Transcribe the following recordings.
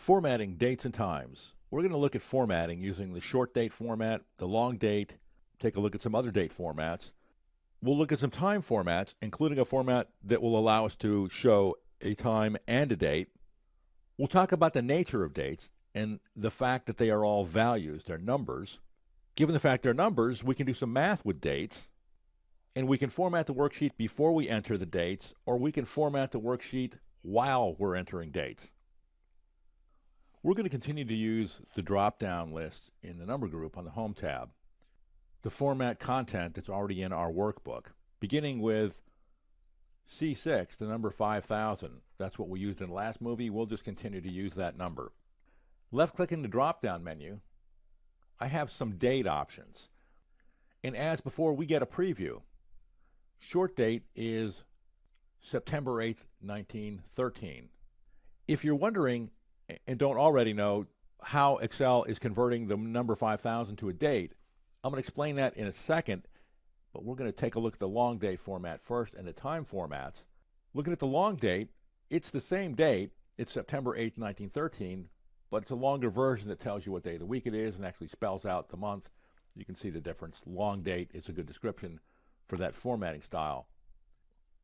Formatting dates and times. We're going to look at formatting using the short date format, the long date, take a look at some other date formats. We'll look at some time formats, including a format that will allow us to show a time and a date. We'll talk about the nature of dates and the fact that they are all values, they're numbers. Given the fact they're numbers, we can do some math with dates, and we can format the worksheet before we enter the dates, or we can format the worksheet while we're entering dates. We're going to continue to use the drop-down list in the number group on the Home tab to format content that's already in our workbook, beginning with C6, the number 5,000. That's what we used in the last movie. We'll just continue to use that number. Left-clicking the drop-down menu, I have some date options. And as before, we get a preview. Short date is September 8th, 1913. If you're wondering and don't already know how Excel is converting the number 5,000 to a date, I'm going to explain that in a second, but we're going to take a look at the long date format first and the time formats. Looking at the long date, it's the same date. It's September 8th, 1913, but it's a longer version that tells you what day of the week it is and actually spells out the month. You can see the difference. Long date is a good description for that formatting style.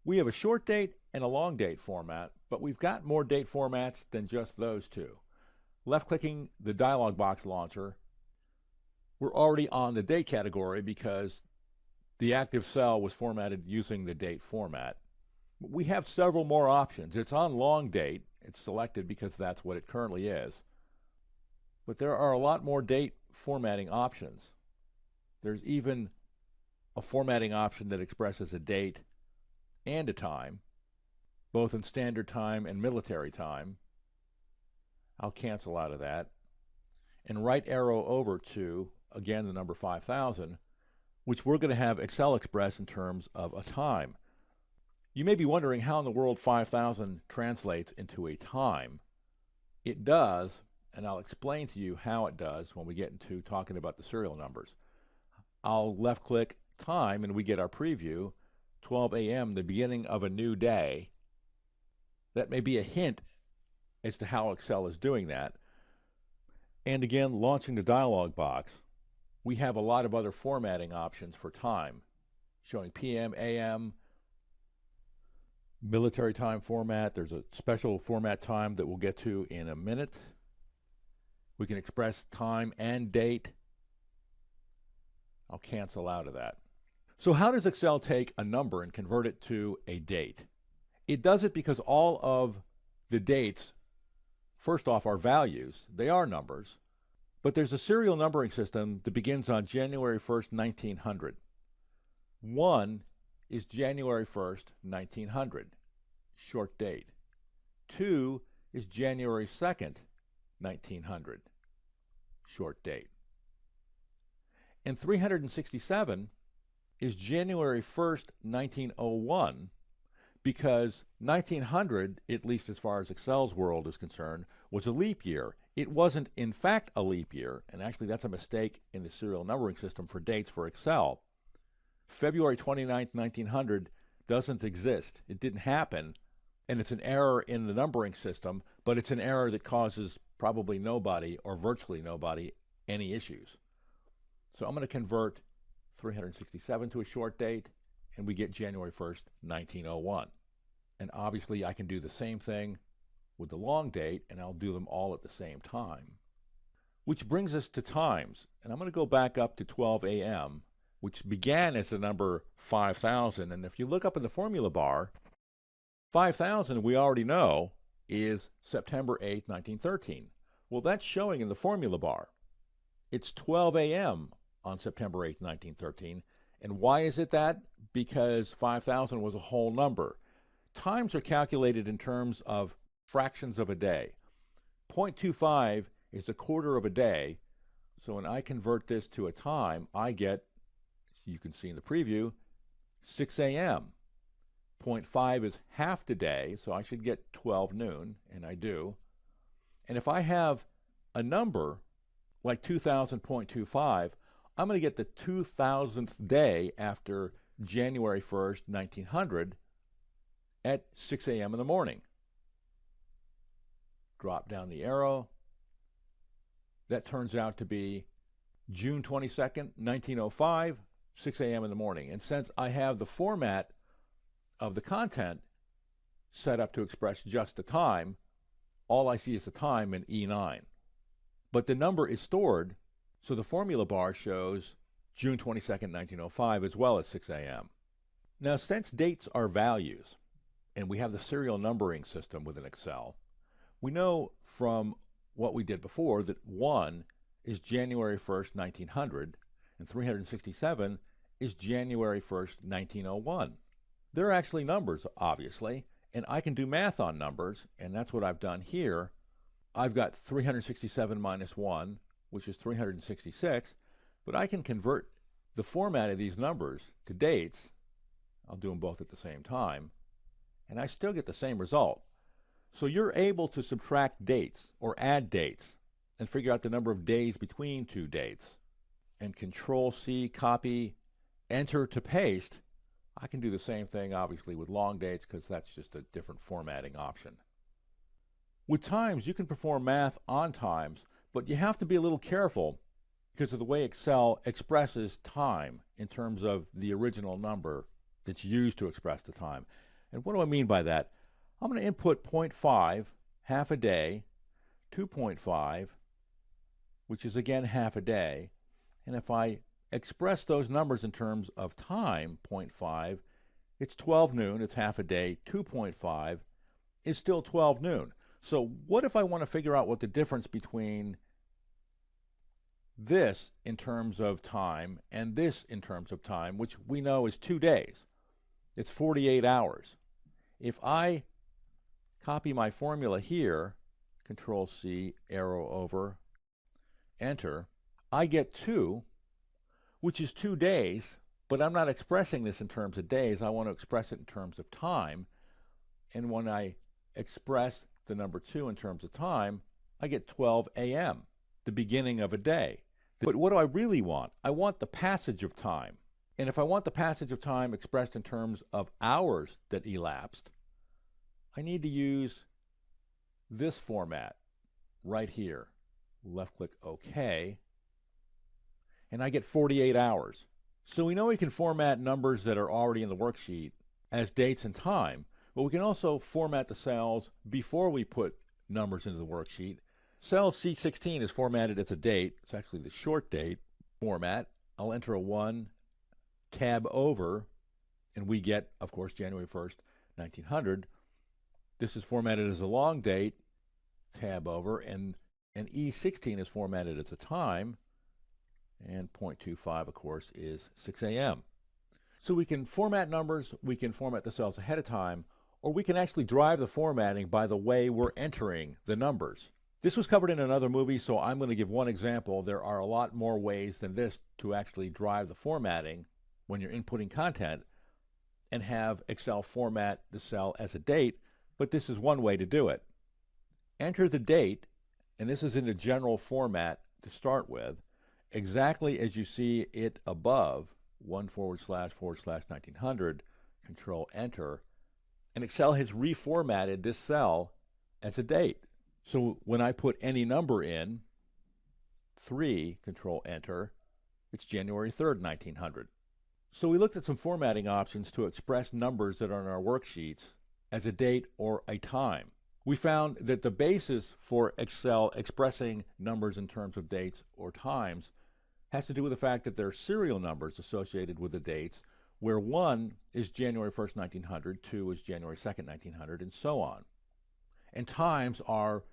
We have a short date and a long date format, but we've got more date formats than just those two. Left-clicking the dialog box launcher, we're already on the date category because the active cell was formatted using the date format. We have several more options. It's on long date. It's selected because that's what it currently is. But there are a lot more date formatting options. There's even a formatting option that expresses a date and a time, both in standard time and military time. I'll cancel out of that. And right arrow over to, again, the number 5,000, which we're going to have Excel express in terms of a time. You may be wondering how in the world 5,000 translates into a time. It does, and I'll explain to you how it does when we get into talking about the serial numbers. I'll left-click time, and we get our preview, 12 a.m., the beginning of a new day. That may be a hint as to how Excel is doing that. And again, launching the dialog box, we have a lot of other formatting options for time, showing PM, AM, military time format. There's a special format time that we'll get to in a minute. We can express time and date. I'll cancel out of that. So how does Excel take a number and convert it to a date? It does it because all of the dates, first off, are values. They are numbers. But there's a serial numbering system that begins on January 1st, 1900. 1 is January 1st, 1900, short date. 2 is January 2nd, 1900, short date. And 367 is January 1st, 1901, because 1900, at least as far as Excel's world is concerned, was a leap year. It wasn't, in fact, a leap year, and actually that's a mistake in the serial numbering system for dates for Excel. February 29th, 1900 doesn't exist. It didn't happen, and it's an error in the numbering system, but it's an error that causes probably nobody, or virtually nobody, any issues. So I'm going to convert 367 to a short date, and we get January 1st, 1901. And obviously I can do the same thing with the long date, and I'll do them all at the same time. Which brings us to times, and I'm going to go back up to 12 a.m., which began as the number 5,000, and if you look up in the formula bar, 5,000 we already know is September 8th, 1913. Well, that's showing in the formula bar. It's 12 a.m. on September 8th, 1913. And why is it that? Because 5,000 was a whole number. Times are calculated in terms of fractions of a day. 0.25 is a quarter of a day. So when I convert this to a time, I get, you can see in the preview, 6 a.m. 0.5 is half the day, so I should get 12 noon, and I do. And if I have a number like 2000.25, I'm going to get the 2000th day after January 1st, 1900 at 6 a.m. in the morning. drop down the arrow. That turns out to be June 22nd, 1905, 6 a.m. in the morning. And since I have the format of the content set up to express just the time, all I see is the time in E9. But the number is stored, so the formula bar shows June 22nd, 1905, as well as 6 a.m. Now, since dates are values, and we have the serial numbering system within Excel, we know from what we did before that 1 is January 1st, 1900, and 367 is January 1st, 1901. They're actually numbers, obviously, and I can do math on numbers, and that's what I've done here. I've got 367 minus 1, which is 366, but I can convert the format of these numbers to dates. I'll do them both at the same time, and I still get the same result. So you're able to subtract dates or add dates and figure out the number of days between two dates. And Control-C, copy, enter to paste. I can do the same thing, obviously, with long dates because that's just a different formatting option. With times, you can perform math on times, but you have to be a little careful because of the way Excel expresses time in terms of the original number that's used to express the time. And what do I mean by that? I'm going to input 0.5, half a day, 2.5, which is again half a day. And if I express those numbers in terms of time, 0.5, it's 12 noon, it's half a day. 2.5 is still 12 noon. So what if I want to figure out what the difference between this in terms of time and this in terms of time, which we know is 2 days. It's 48 hours. If I copy my formula here, Control-C, arrow over, enter, I get 2, which is 2 days, but I'm not expressing this in terms of days. I want to express it in terms of time. And when I express the number 2 in terms of time, I get 12 a.m., the beginning of a day. But what do I really want? I want the passage of time. And if I want the passage of time expressed in terms of hours that elapsed, I need to use this format right here. Left-click OK, and I get 48 hours. So we know we can format numbers that are already in the worksheet as dates and time, but we can also format the cells before we put numbers into the worksheet. Cell C16 is formatted as a date. It's actually the short date format. I'll enter a 1, tab over, and we get, of course, January 1st, 1900. This is formatted as a long date, tab over, and E16 is formatted as a time, and 0.25, of course, is 6 a.m. So we can format numbers, we can format the cells ahead of time, or we can actually drive the formatting by the way we're entering the numbers. This was covered in another movie, so I'm going to give one example. There are a lot more ways than this to actually drive the formatting when you're inputting content and have Excel format the cell as a date, but this is one way to do it. Enter the date, and this is in the general format to start with, exactly as you see it above, 1///1900, Control Enter, and Excel has reformatted this cell as a date. So when I put any number in, 3, Control Enter, it's January 3rd, 1900. So we looked at some formatting options to express numbers that are in our worksheets as a date or a time. We found that the basis for Excel expressing numbers in terms of dates or times has to do with the fact that there are serial numbers associated with the dates, where 1 is January 1st, 1900, 2 is January 2nd, 1900, and so on. And times are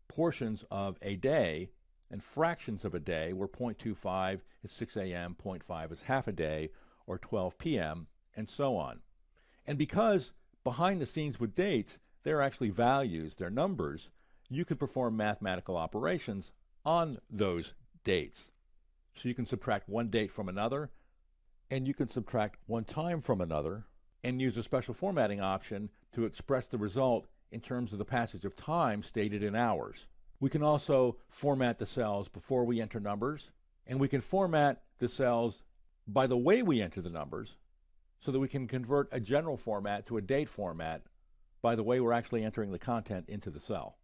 portions of a day and fractions of a day, where 0.25 is 6 a.m., 0.5 is half a day, or 12 p.m., and so on. And because behind the scenes with dates, they're actually values, they're numbers, you can perform mathematical operations on those dates. So you can subtract one date from another, and you can subtract one time from another, and use a special formatting option to express the result in terms of the passage of time stated in hours. We can also format the cells before we enter numbers, and we can format the cells by the way we enter the numbers so that we can convert a general format to a date format by the way we're actually entering the content into the cell.